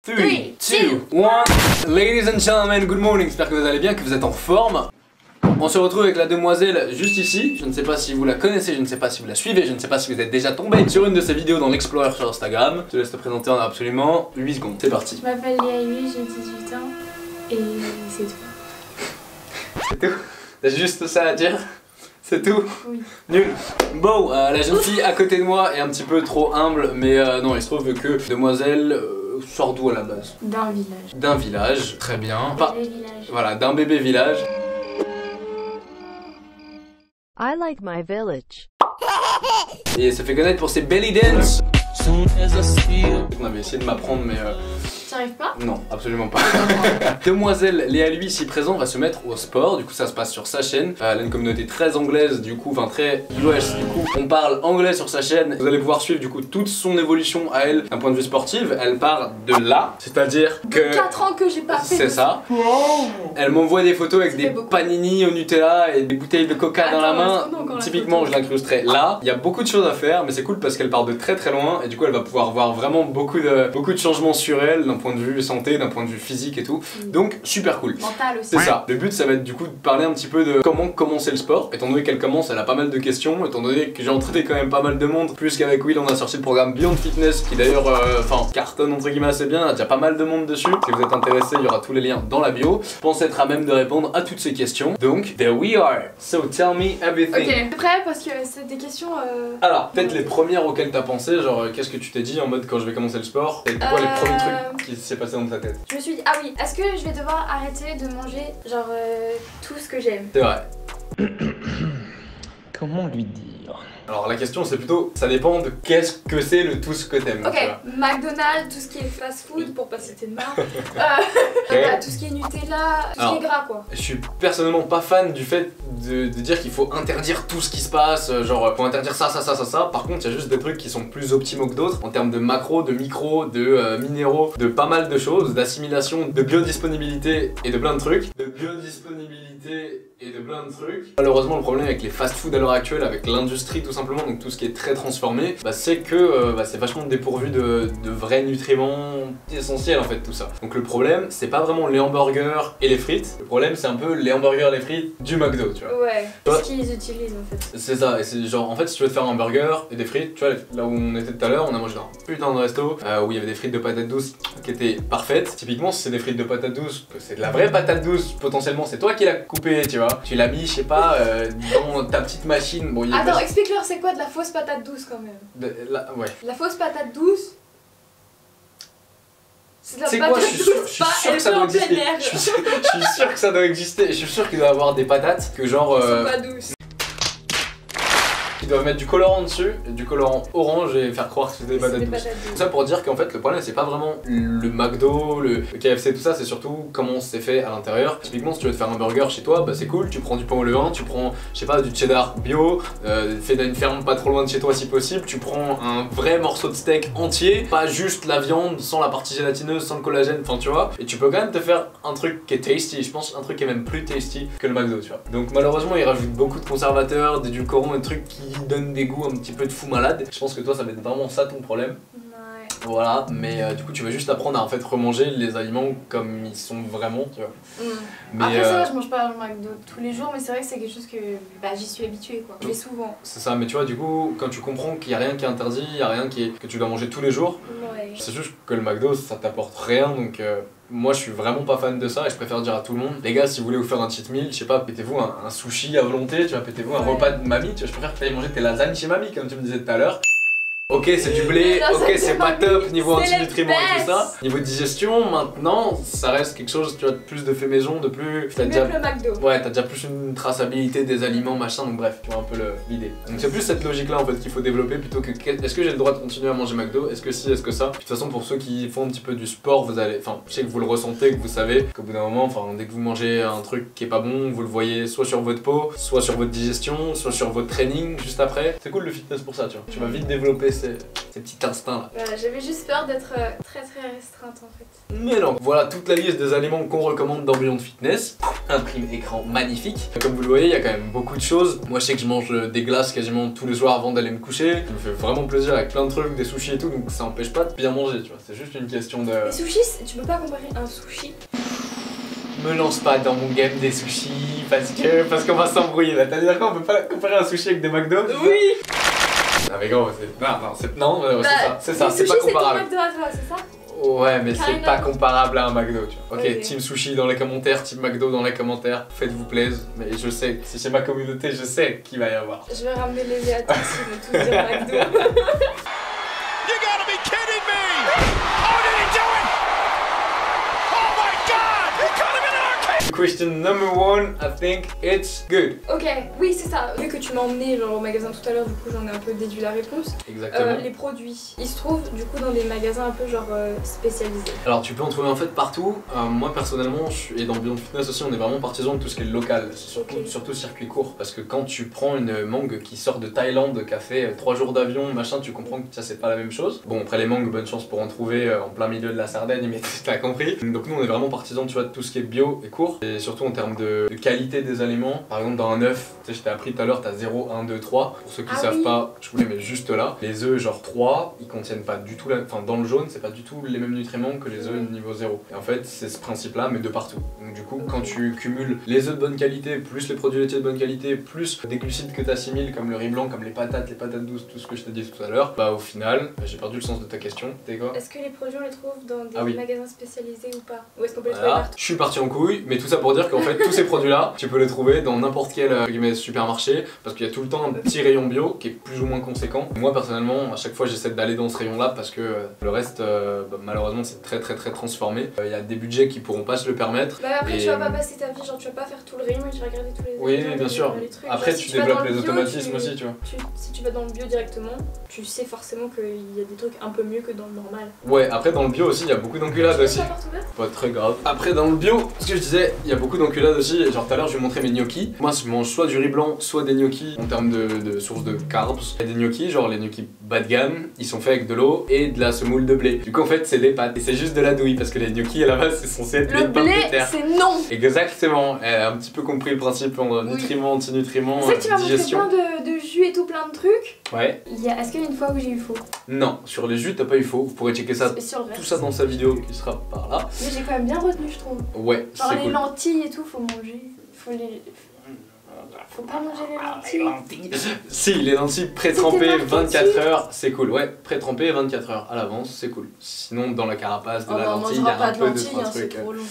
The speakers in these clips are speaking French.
3, 2, 1. Ladies and gentlemen, good morning, j'espère que vous allez bien, que vous êtes en forme. On se retrouve avec la demoiselle juste ici. Je ne sais pas si vous la connaissez, je ne sais pas si vous la suivez, je ne sais pas si vous êtes déjà tombé sur une de ses vidéos dans l'Explorer sur Instagram. Je te laisse te présenter en absolument 8 secondes, c'est parti. Je m'appelle Léa Huy, j'ai 18 ans et c'est tout. C'est tout? T'as juste ça à dire? C'est tout? Oui. Nul. Bon, la jeune fille à côté de moi est un petit peu trop humble, mais non, il se trouve que demoiselle sort d'où à la base? D'un village. D'un village, très bien. Bébé village. Voilà, d'un bébé village. I like my village. Et elle se fait connaître pour ses belly dance. On avait essayé de m'apprendre, mais Tu arrives pas? non, absolument pas. Demoiselle Léa Huy, ici présent, va se mettre au sport. Du coup, ça se passe sur sa chaîne. Elle a une communauté très anglaise, du coup, enfin très US. Du coup, on parle anglais sur sa chaîne. Vous allez pouvoir suivre du coup toute son évolution à elle d'un point de vue sportif. Elle part de là, c'est-à-dire que 4 ans que j'ai pas fait. c'est ça. Elle m'envoie des photos avec des panini au Nutella et des bouteilles de coca dans la main. Typiquement, je l'incrusterai là. Il y a beaucoup de choses à faire, mais c'est cool parce qu'elle part de très très loin et du coup, elle va pouvoir voir vraiment beaucoup de changements sur elle d'un point de vue santé, d'un point de vue physique et tout. Donc, super cool. Mental aussi. C'est ça. Le but, ça va être du coup de parler un petit peu de comment commencer le sport. Étant donné qu'elle commence, elle a pas mal de questions. Étant donné que j'ai entraîné quand même pas mal de monde. Plus qu'avec Will, on a sorti le programme Beyond Fitness qui d'ailleurs, cartonne entre guillemets assez bien. Il y a déjà pas mal de monde dessus. Si vous êtes intéressé, il y aura tous les liens dans la bio. Je pense être à même de répondre à toutes ces questions. Donc, there we are. So tell me everything. Ok, t'es prêt parce que c'est des questions. Alors, peut-être les premières auxquelles t'as pensé, genre qu'est-ce que tu t'es dit en mode quand je vais commencer le sport? Et quoi les premiers trucs qui s'est passé dans ta tête? Je me suis dit, ah oui, est-ce que je vais devoir arrêter de manger genre tout ce que j'aime? C'est vrai. Comment lui dire? Alors la question c'est plutôt, ça dépend de qu'est-ce que c'est le tout ce que t'aimes. Ok, tu vois. McDonald's, tout ce qui est fast food pour pas citer de marque. Ok. Tout ce qui est Nutella, tout ce qui est gras quoi. Je suis personnellement pas fan du fait de dire qu'il faut interdire tout ce qui se passe, genre faut interdire ça. Par contre, il y a juste des trucs qui sont plus optimaux que d'autres en termes de macro, de micro, de minéraux, de pas mal de choses, d'assimilation, de biodisponibilité et de plein de trucs. Malheureusement, le problème avec les fast-food à l'heure actuelle, avec l'industrie tout simplement, donc tout ce qui est très transformé, c'est que c'est vachement dépourvu de vrais nutriments essentiels en fait tout ça. Donc le problème, c'est pas vraiment les hamburgers et les frites, le problème c'est un peu les hamburgers et les frites du McDo, tu vois. Ouais, Toi, ce qu'ils utilisent en fait. c'est ça, et c'est genre en fait si tu veux te faire un burger et des frites, tu vois, là où on était tout à l'heure, on a mangé dans un putain de resto où il y avait des frites de patates douces qui étaient parfaites. Typiquement, si c'est des frites de patates douces, que c'est de la vraie patate douce, potentiellement c'est toi qui l'as coupé, tu vois. Tu l'as mis, je sais pas, dans ta petite machine. Bon, Attends, explique-leur c'est quoi de la fausse patate douce quand même. Ouais. La fausse patate douce. C'est de la C'est patate quoi, je suis douce, sûr elle que ça peut doit en plein exister. air. Je suis sûr que ça doit exister. Je suis sûr qu'il doit y avoir des patates que genre. Elles sont pas douces. Ils doivent mettre du colorant dessus, du colorant orange et faire croire que c'est des patates douces. Tout ça pour dire qu'en fait le problème c'est pas vraiment le McDo, le KFC, tout ça, c'est surtout comment c'est fait à l'intérieur. Typiquement si tu veux te faire un burger chez toi, c'est cool, tu prends du pain au levain, tu prends, je sais pas, du cheddar bio, fait dans une ferme pas trop loin de chez toi si possible, tu prends un vrai morceau de steak entier, pas juste la viande sans la partie gélatineuse, sans le collagène, enfin tu vois, et tu peux quand même te faire un truc qui est tasty, je pense un truc qui est même plus tasty que le McDo, tu vois. Donc malheureusement ils rajoutent beaucoup de conservateurs, d'édulcorants, des trucs qui donne des goûts un petit peu de fou malade. Je pense que toi ça va être vraiment ça ton problème. Ouais. Voilà, mais du coup tu vas juste apprendre à en fait remanger les aliments comme ils sont vraiment, tu vois. Mais après ça va, je mange pas le McDo tous les jours, mais c'est vrai que c'est quelque chose que j'y suis habituée quoi. Je vais souvent. C'est ça, mais tu vois du coup quand tu comprends qu'il y a rien qui est interdit, il y a rien que tu dois manger tous les jours. Ouais. C'est juste que le McDo ça t'apporte rien donc moi je suis vraiment pas fan de ça et je préfère dire à tout le monde, les gars si vous voulez vous faire un cheat meal, je sais pas, pétez-vous un sushi à volonté, tu vois, pétez-vous un repas de mamie, tu vois, je préfère que tu ailles manger tes lasagnes chez mamie comme tu me disais tout à l'heure. Ok c'est du blé, ok c'est pas top niveau anti-nutriments et tout ça. Niveau digestion, maintenant ça reste quelque chose, tu vois, de plus de fait maison, de plus... C'est mieux que le McDo. Ouais, t'as déjà plus une traçabilité des aliments machin, donc bref, tu vois un peu l'idée. Donc c'est plus cette logique là en fait qu'il faut développer plutôt que est-ce que j'ai le droit de continuer à manger McDo, est-ce que si, est-ce que ça. Puis, de toute façon pour ceux qui font un petit peu du sport, vous allez, enfin je sais que vous le ressentez, que vous savez qu'au bout d'un moment, enfin dès que vous mangez un truc qui est pas bon, vous le voyez soit sur votre peau, soit sur votre digestion, soit sur votre training juste après. C'est cool le fitness pour ça, tu vois. Tu vas vite développer ces petits instincts là. Voilà, j'avais juste peur d'être très restreinte en fait. Mais non, voilà toute la liste des aliments qu'on recommande dans Beyond Fitness. Un prime écran magnifique. Comme vous le voyez, il y a quand même beaucoup de choses. Moi je sais que je mange des glaces quasiment tous les soirs avant d'aller me coucher. Ça me fait vraiment plaisir avec plein de trucs, des sushis et tout, donc ça empêche pas de bien manger, tu vois. C'est juste une question de... Les sushis, tu peux pas comparer un sushi. Me lance pas dans mon game des sushis parce qu'on va s'embrouiller là. T'as dit d'accord, on peut pas comparer un sushi avec des McDo? Oui. Non mais gros, c'est ça, c'est pas comparable. C'est ton McDo à toi, c'est ça? Ouais, mais c'est pas of. comparable à un McDo, tu vois. Ok, Ok. team sushi dans les commentaires, team McDo dans les commentaires, faites-vous plaisir. Mais je sais, si c'est ma communauté, je sais qu'il va y avoir. Je vais ramener les Asiatiques, ils vont tous dire McDo. You gotta be kidding me! Oh, did he do it? Oh my god! He could have been arcade! Question number one, I think it's good. Ok, oui c'est ça. Vu que tu m'as emmené genre, au magasin tout à l'heure, du coup j'en ai un peu déduit la réponse. Exactement. Les produits, ils se trouvent du coup dans des magasins un peu genre spécialisés. Alors tu peux en trouver en fait partout. Moi personnellement, et dans Beyond Fitness aussi, on est vraiment partisan de tout ce qui est local, surtout circuit court. Parce que quand tu prends une mangue qui sort de Thaïlande, qui a fait 3 jours d'avion, machin, tu comprends que ça c'est pas la même chose. Bon après les mangues, bonne chance pour en trouver en plein milieu de la Sardaigne, mais t'as compris. Donc nous on est vraiment partisans, tu vois, de tout ce qui est bio et court. Et surtout en termes de qualité des aliments. Par exemple dans un œuf, tu sais je t'ai appris tout à l'heure, t'as 0, 1, 2, 3. Pour ceux qui savent pas, je vous les mets juste là. Les œufs genre 3, ils contiennent pas du tout enfin dans le jaune, c'est pas du tout les mêmes nutriments que les œufs niveau 0. Et en fait c'est ce principe là mais de partout. Donc du coup quand tu cumules les œufs de bonne qualité, plus les produits laitiers de bonne qualité, plus des glucides que t'assimiles comme le riz blanc, comme les patates douces, tout ce que je t'ai dit tout à l'heure, bah au final, j'ai perdu le sens de ta question. T'es quoi? Est-ce que les produits on les trouve dans des magasins spécialisés ou pas? Ou est-ce qu'on peut les trouver Voilà. partout? Je suis parti en couille, mais tout ça pour dire qu'en fait tous ces produits là, tu peux les trouver dans n'importe quel supermarché parce qu'il y a tout le temps un petit rayon bio qui est plus ou moins conséquent. Moi personnellement, à chaque fois j'essaie d'aller dans ce rayon là parce que le reste, malheureusement c'est très transformé. Il y a des budgets qui pourront pas se le permettre. Bah après tu vas pas passer ta vie, genre tu vas pas faire tout le rayon et tu vas regarder tous les Oui, bien sûr. les trucs. Après genre, tu si vas développes dans le les bio, automatismes aussi, tu vois. Si tu vas dans le bio directement, tu sais forcément qu'il y a des trucs un peu mieux que dans le normal. Ouais, après dans le bio aussi, il y a beaucoup d'enculades aussi. La porte ouverte? Pas très grave. Après dans le bio, ce que je disais, il y a beaucoup d'enculades aussi. Genre tout à l'heure je vais montrer mes gnocchis. Moi je mange soit du riz blanc, soit des gnocchis en termes de source de carbs. Il y a des gnocchis, genre les gnocchis bas de gamme, ils sont faits avec de l'eau et de la semoule de blé. Du coup en fait c'est des pâtes et c'est juste de la douille parce que les gnocchis à la base c'est censé être des pommes de terre. C'est non. Exactement, elle a un petit peu compris le principe en nutriments, antinutriments, C'est que tu vas montrer digestion. plein de jus et tout, plein de trucs. Ouais. Est-ce qu'il y a une fois où j'ai eu faux? Non, sur les jus t'as pas eu faux, vous pourrez checker ça, Sur le reste. tout ça dans sa vidéo qui sera par là. Mais j'ai quand même bien retenu je trouve. Ouais, Genre c'est les cool. lentilles et tout, faut manger. Faut pas manger les lentilles. Si, les lentilles pré-trempées C'était marqué 24 dessus. heures, c'est cool. Ouais, pré-trempées 24 heures à l'avance, c'est cool. Sinon, dans la carapace de Oh la bah, on lentille, il y mangera a pas un de peu de lentilles, trois c'est trucs. trop long.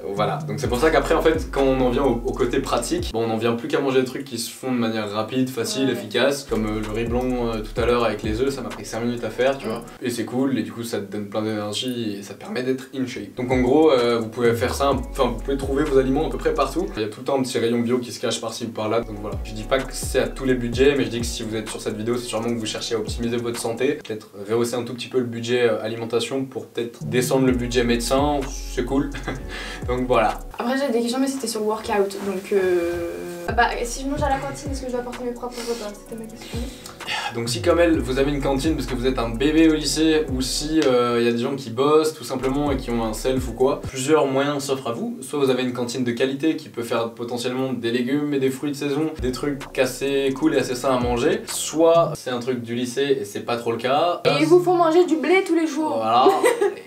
Voilà, donc c'est pour ça qu'après en fait quand on en vient au côté pratique, bon, on en vient plus qu'à manger des trucs qui se font de manière rapide, facile, Ouais. efficace, comme le riz blanc tout à l'heure avec les œufs, ça m'a pris 5 minutes à faire, tu vois, et c'est cool, et du coup ça te donne plein d'énergie et ça te permet d'être in shape. Donc en gros, vous pouvez faire ça, enfin vous pouvez trouver vos aliments à peu près partout, il y a tout le temps un petit rayon bio qui se cache par-ci ou par-là, donc voilà. Je dis pas que c'est à tous les budgets, mais je dis que si vous êtes sur cette vidéo, c'est sûrement que vous cherchez à optimiser votre santé, peut-être rehausser un tout petit peu le budget alimentation pour peut-être descendre le budget médecin, c'est cool. Donc voilà. Après j'avais des questions mais c'était sur le workout donc bah si je mange à la cantine est-ce que je dois apporter mes propres repas? C'était ma question. Donc si comme elle, vous avez une cantine parce que vous êtes un bébé au lycée ou si il y a des gens qui bossent tout simplement et qui ont un self ou quoi, plusieurs moyens s'offrent à vous. Soit vous avez une cantine de qualité qui peut faire potentiellement des légumes et des fruits de saison, des trucs assez cool et assez sains à manger. Soit c'est un truc du lycée et c'est pas trop le cas. Et il vous faut manger du blé tous les jours. Voilà.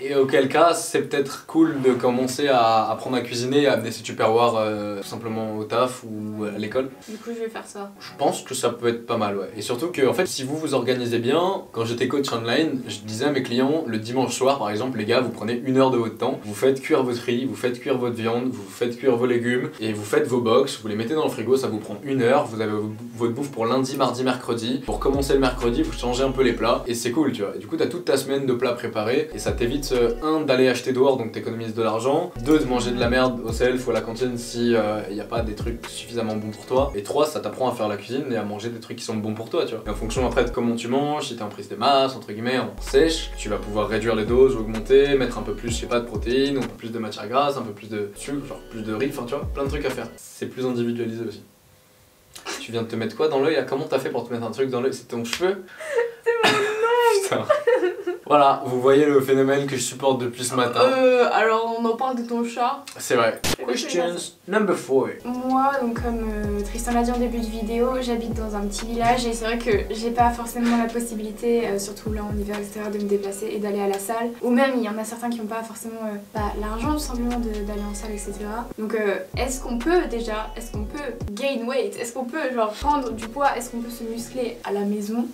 Et auquel cas c'est peut-être cool de commencer à apprendre à cuisiner, à amener ses tupperwares tout simplement au taf ou à l'école. Du coup je vais faire ça. Je pense que ça peut être pas mal, ouais. Et surtout que, en fait, si vous vous organisez bien, quand j'étais coach online, je disais à mes clients, le dimanche soir par exemple, les gars, vous prenez 1 heure de votre temps, vous faites cuire votre riz, vous faites cuire votre viande, vous faites cuire vos légumes, et vous faites vos box, vous les mettez dans le frigo, ça vous prend 1 heure, vous avez votre bouffe pour lundi, mardi, mercredi. Pour commencer le mercredi, vous changez un peu les plats, et c'est cool, tu vois. Et du coup, t'as toute ta semaine de plats préparés, et ça t'évite, 1, d'aller acheter dehors, donc t'économises de l'argent, 2, de manger de la merde au self ou à la cantine si y a pas des trucs suffisamment bons pour toi, et 3, ça t'apprend à faire la cuisine et à manger des trucs qui sont bons pour toi, tu vois. Et en fonction après de comment tu manges, si t'es en prise de masse, entre guillemets, en sèche, tu vas pouvoir réduire les doses, augmenter, mettre un peu plus, je sais pas, de protéines, un peu plus de matière grasse, un peu plus de sucre, genre plus de riz, enfin tu vois, plein de trucs à faire. C'est plus individualisé aussi. Tu viens de te mettre quoi dans l'œil? Comment t'as fait pour te mettre un truc dans l'œil? C'est ton cheveu? C'est mon nom. Putain. Voilà, vous voyez le phénomène que je supporte depuis ce matin. Alors on en parle de ton chat. C'est vrai. Questions number 4. Moi, donc comme Tristan l'a dit en début de vidéo, j'habite dans un petit village et c'est vrai que j'ai pas forcément la possibilité, surtout là en hiver etc, de me déplacer et d'aller à la salle. Ou même il y en a certains qui n'ont pas forcément l'argent tout simplement d'aller en salle etc. Donc est-ce qu'on peut gain weight? Est-ce qu'on peut genre prendre du poids? Est-ce qu'on peut se muscler à la maison?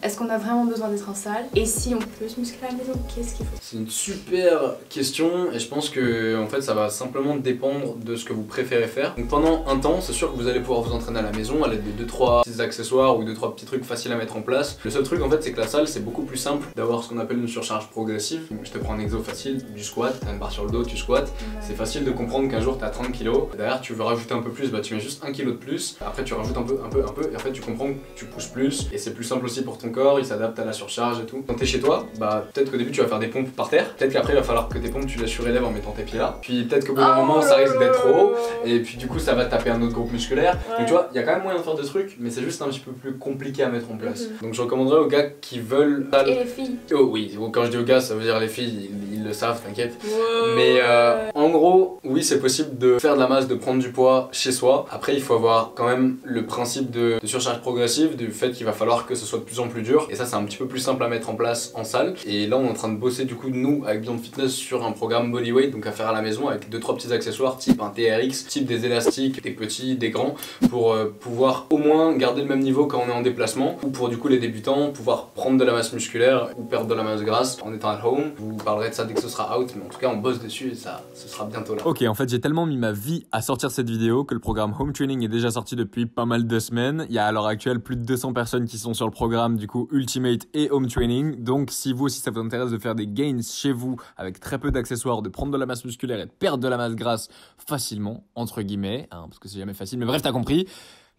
Est-ce qu'on a vraiment besoin d'être en salle? Et si on peut se muscler à la maison, qu'est-ce qu'il faut? C'est une super question et je pense que en fait ça va simplement dépendre de ce que vous préférez faire. Donc pendant un temps, c'est sûr que vous allez pouvoir vous entraîner à la maison à l'aide de 2-3 petits accessoires ou 2-3 petits trucs faciles à mettre en place. Le seul truc en fait c'est que la salle c'est beaucoup plus simple d'avoir ce qu'on appelle une surcharge progressive. Donc, je te prends un exo facile, du squat, t'as une barre sur le dos, tu squattes. C'est facile de comprendre qu'un jour t'as 30 kg, derrière tu veux rajouter un peu plus, bah tu mets juste 1 kg de plus, après tu rajoutes un peu et en fait tu comprends que tu pousses plus et c'est plus simple aussi pour ton corps, il s'adapte à la surcharge et tout. Quand t'es chez toi, bah peut-être qu'au début tu vas faire des pompes par terre, peut-être qu'après il va falloir que tes pompes tu les surélèves en mettant tes pieds là, puis peut-être qu'au bout d'un moment ça risque d'être trop haut et puis du coup ça va taper un autre groupe musculaire. Donc tu vois, il y a quand même moyen de faire des trucs mais c'est juste un petit peu plus compliqué à mettre en place. Donc je recommanderais aux gars qui veulent... Et les filles. Oh oui, quand je dis aux gars ça veut dire les filles, ils le savent, t'inquiète. Mais en gros, oui c'est possible de faire de la masse, de prendre du poids chez soi. Après il faut avoir quand même le principe de surcharge progressive, du fait qu'il va falloir que ce soit de plus en plus dur. Et ça c'est un petit peu plus simple à mettre en place en salle. Et là on est en train de bosser du coup nous avec Beyond Fitness sur un programme bodyweight, donc à faire à la maison avec 2-3 petits accessoires type un TRX, type des élastiques, des petits, des grands, pour pouvoir au moins garder le même niveau quand on est en déplacement, ou pour du coup les débutants pouvoir prendre de la masse musculaire ou perdre de la masse grasse en étant at home. Je vous parlerai de ça dès que ce sera out, mais en tout cas on bosse dessus et ça ce sera bientôt là. Ok, en fait j'ai tellement mis ma vie à sortir cette vidéo que le programme Home Training est déjà sorti depuis pas mal de semaines. Il y a à l'heure actuelle plus de 200 personnes qui sont sur le programme du coup Ultimate et Home Training. Donc si vous aussi ça vous intéresse de faire des gains chez vous avec très peu d'accessoires, de prendre de la masse musculaire et de perdre de la masse grasse facilement, entre guillemets, hein, parce que c'est jamais facile, mais bref t'as compris,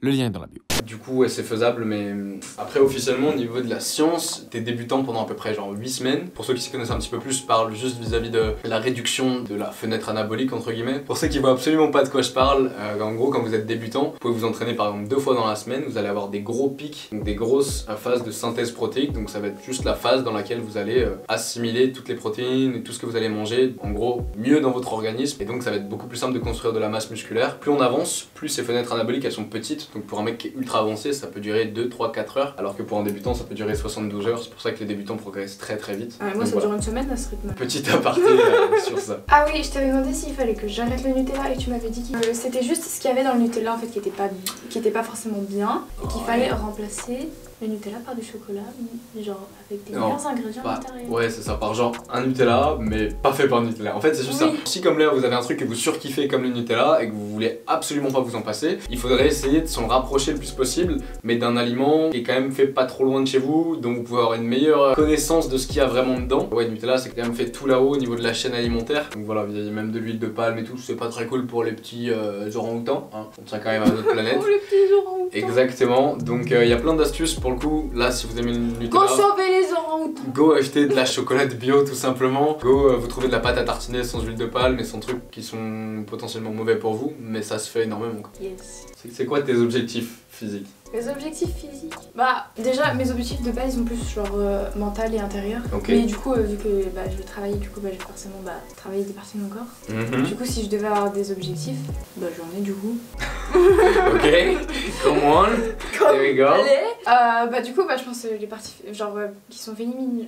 le lien est dans la bio. Du coup ouais, c'est faisable, mais après officiellement au niveau de la science, t'es débutant pendant à peu près genre 8 semaines. Pour ceux qui s'y connaissent un petit peu plus, je parle juste vis-à-vis de la réduction de la fenêtre anabolique entre guillemets. Pour ceux qui voient absolument pas de quoi je parle, en gros quand vous êtes débutant, vous pouvez vous entraîner par exemple 2 fois dans la semaine, vous allez avoir des gros pics, donc des grosses phases de synthèse protéique, donc ça va être juste la phase dans laquelle vous allez assimiler toutes les protéines et tout ce que vous allez manger, en gros mieux dans votre organisme, et donc ça va être beaucoup plus simple de construire de la masse musculaire. Plus on avance, plus ces fenêtres anaboliques elles sont petites, donc pour un mec qui est ultra avancé, ça peut durer 2, 3, 4 heures, alors que pour un débutant ça peut durer 72 heures, c'est pour ça que les débutants progressent très très vite. Moi ça dure une semaine à ce rythme. Petit aparté sur ça. Ah oui, je t'avais demandé s'il fallait que j'arrête le Nutella et tu m'avais dit que c'était juste ce qu'il y avait dans le Nutella en fait qui était pas forcément bien et qu'il fallait remplacer le Nutella par du chocolat, genre avec des meilleurs ingrédients à l'intérieur. Ouais, c'est ça, par genre un Nutella, mais pas fait par Nutella. En fait, c'est juste ça. Si comme là vous avez un truc que vous surkiffez comme le Nutella et que vous voulez absolument pas vous en passer, il faudrait essayer de s'en rapprocher le plus possible, mais d'un aliment qui est quand même fait pas trop loin de chez vous, donc vous pouvez avoir une meilleure connaissance de ce qu'il y a vraiment dedans. Ouais, Nutella, c'est quand même fait tout là-haut au niveau de la chaîne alimentaire. Donc voilà, il y a même de l'huile de palme et tout, c'est pas très cool pour les petits orang-outans, hein. On tient quand même à notre planète. Oh, les petits orang-outans. Exactement, donc il y a plein d'astuces pour le coup. Là, si vous aimez le Nutella, go sauver les orang-outans. Go acheter de la chocolate bio tout simplement. Go vous trouvez de la pâte à tartiner sans huile de palme et sans trucs qui sont potentiellement mauvais pour vous, mais ça se fait énormément. Yes. C'est quoi tes objectifs physiques? Mes objectifs physiques? Bah déjà mes objectifs de base ils sont plus genre mental et intérieur. Okay. Mais du coup vu que je vais travailler, du coup je vais forcément travailler des parties de mon corps. Du coup si je devais avoir des objectifs, j'en ai du coup. Ok, come on, there we go. Allez. Du coup je pense les parties genre qui sont féminines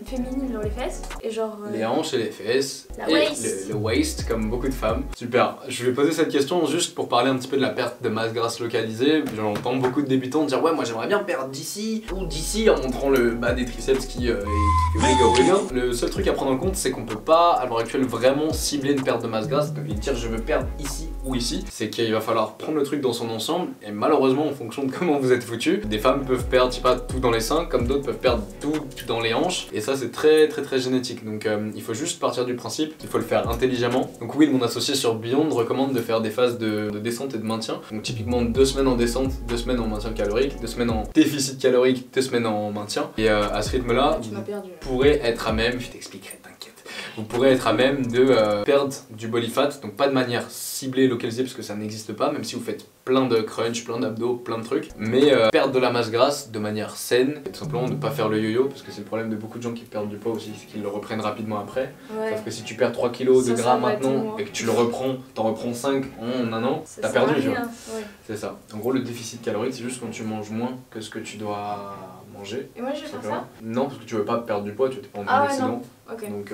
genre les fesses et genre les hanches et les fesses la et waist. le waist comme beaucoup de femmes. Super, je vais poser cette question juste pour parler un petit peu de la perte de masse grasse localisée. J'entends beaucoup de débutants dire ouais moi j'aimerais bien perdre d'ici ou d'ici en montrant le bas des triceps qui wiggle. Le seul truc à prendre en compte c'est qu'on peut pas à l'heure actuelle vraiment cibler une perte de masse grasse et dire je veux perdre ici ou ici. C'est qu'il va falloir prendre le truc dans son ensemble et malheureusement en fonction de comment vous êtes foutu, des femmes peuvent perdre je sais pas tout dans les seins comme d'autres peuvent perdre tout dans les hanches et ça c'est très génétique. Donc il faut juste partir du principe qu'il faut le faire intelligemment. Donc oui, mon associé sur Beyond recommande de faire des phases de descente et de maintien. Donc typiquement 2 semaines en descente, 2 semaines en maintien calorique, 2 semaines en déficit calorique, 2 semaines en maintien. Et à ce rythme là, vous pourrez être à même, je t'expliquerai, t'inquiète, vous pourrez être à même de perdre du body fat, donc pas de manière ciblée, localisée, parce que ça n'existe pas, même si vous faites plein de crunch, plein d'abdos, plein de trucs, mais perdre de la masse grasse de manière saine, et tout simplement ne pas faire le yo-yo, parce que c'est le problème de beaucoup de gens qui perdent du poids aussi, c'est qu'ils le reprennent rapidement après. Ouais. Sauf que si tu perds 3 kilos de gras maintenant et que tu le reprends, t'en reprends 5 en un an, t'as perdu, tu vois. Ouais. C'est ça. En gros, le déficit calorique, c'est juste quand tu manges moins que ce que tu dois manger. Et moi je vais faire ça? Non, parce que tu veux pas perdre du poids, tu veux pas en Ah ouais, excédent. non. Ok. Donc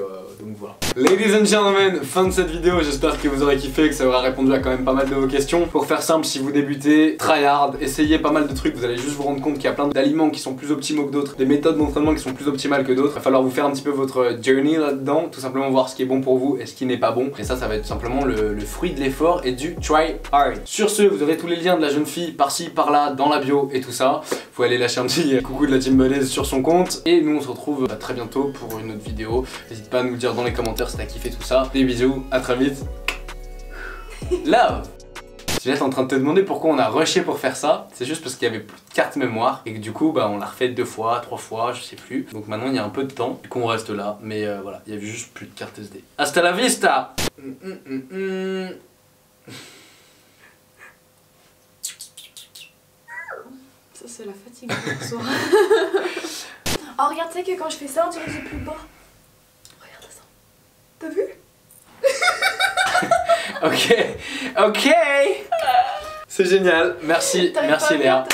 voilà. Ladies and gentlemen, fin de cette vidéo, j'espère que vous aurez kiffé, que ça aura répondu à quand même pas mal de vos questions. Pour faire simple, si vous débutez, try hard, essayez pas mal de trucs, vous allez juste vous rendre compte qu'il y a plein d'aliments qui sont plus optimaux que d'autres, des méthodes d'entraînement qui sont plus optimales que d'autres. Il va falloir vous faire un petit peu votre journey là-dedans, tout simplement voir ce qui est bon pour vous et ce qui n'est pas bon. Et ça va être tout simplement le fruit de l'effort et du try hard. Sur ce, vous aurez tous les liens de la jeune fille par-ci, par-là, dans la bio et tout ça. Vous pouvez aller lâcher un petit coucou de la team Buddies sur son compte. Et nous on se retrouve très bientôt pour une autre vidéo. N'hésite pas à nous dire dans les commentaires si t'as kiffé tout ça. Des bisous, à très vite. Love. Si j'étais en train de te demander pourquoi on a rushé pour faire ça, c'est juste parce qu'il y avait plus de carte mémoire et que du coup on l'a refait 2 fois, 3 fois, je sais plus. Donc maintenant il y a un peu de temps, du coup on reste là, mais voilà, il y avait juste plus de carte SD. Hasta la vista. Ça c'est la fatigue le soir. Oh regarde, tu sais que quand je fais ça on dirait que j'ai plus de bras. Regarde ça. T'as vu? Ok, ok. C'est génial, merci, merci Léa.